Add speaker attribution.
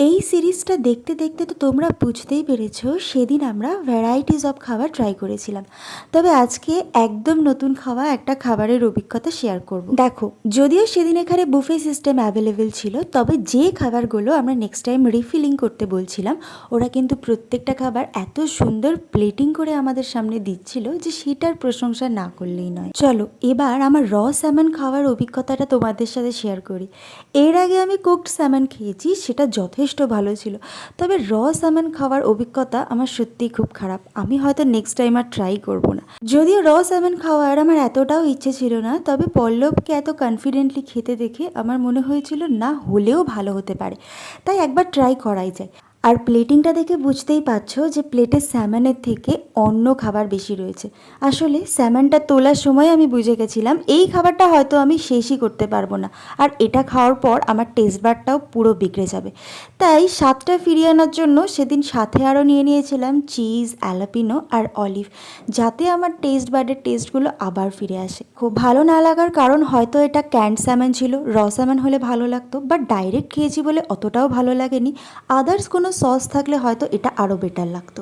Speaker 1: এই সিরিজটা দেখতে দেখতে তো তোমরা বুঝতেই পেরেছো সেদিন আমরা ভ্যারাইটিস অফ খাবার ট্রাই করেছিলাম। তবে আজকে একদম নতুন খাওয়া একটা খাবারের অভিজ্ঞতা শেয়ার করব। দেখো, যদিও সেদিন এখানে বুফে সিস্টেম অ্যাভেলেবেল ছিল, তবে যে খাবারগুলো আমরা নেক্সট টাইম রিফিলিং করতে বলছিলাম ওরা কিন্তু প্রত্যেকটা খাবার এত সুন্দর প্লেটিং করে আমাদের সামনে দিচ্ছিল যে সেটার প্রশংসা না করলেই নয়। চলো এবার আমার র স্যামন খাওয়ার অভিজ্ঞতাটা তোমাদের সাথে শেয়ার করি। এর আগে আমি কুকড স্যামন খেয়েছি, সেটা যথেষ্ট ভালো ছিল। তবে র স্যামন খাওয়ার অভিজ্ঞতা আমার সত্যিই খুব খারাপ। আমি হয়তো নেক্সট টাইম আর ট্রাই করব না। যদিও র স্যামন খাওয়ার আমার এতটাও ইচ্ছে ছিল না, তবে পল্লবকে এত কনফিডেন্টলি খেতে দেখে আমার মনে হয়েছিল না হলেও ভালো হতে পারে, তাই একবার ট্রাই করাই যায়। আর প্লেটিংটা দেখে বুঝতেই পারছো যে প্লেটে স্যামনের থেকে অন্য খাবার বেশি রয়েছে। আসলে স্যামনটা তোলার সময় আমি বুঝে গেছিলাম এই খাবারটা হয়তো আমি শেষই করতে পারবো না, আর এটা খাওয়ার পর আমার টেস্ট বারটাও পুরো বিগড়ে যাবে। তাই স্বাদটা ফিরিয়ে আনার জন্য সেদিন সাথে আরও নিয়ে নিয়েছিলাম চিজ, অ্যালাপিনো আর অলিভ, যাতে আমার টেস্ট বার্ডের টেস্টগুলো আবার ফিরে আসে। খুব ভালো না লাগার কারণ হয়তো এটা ক্যান্ড স্যামন ছিল, র স্যামন হলে ভালো লাগতো, বাট ডাইরেক্ট খেয়েছি বলে অতটাও ভালো লাগেনি। আদার্স কোনো সস থাকলে হয়তো এটা আরও বেটার লাগতো।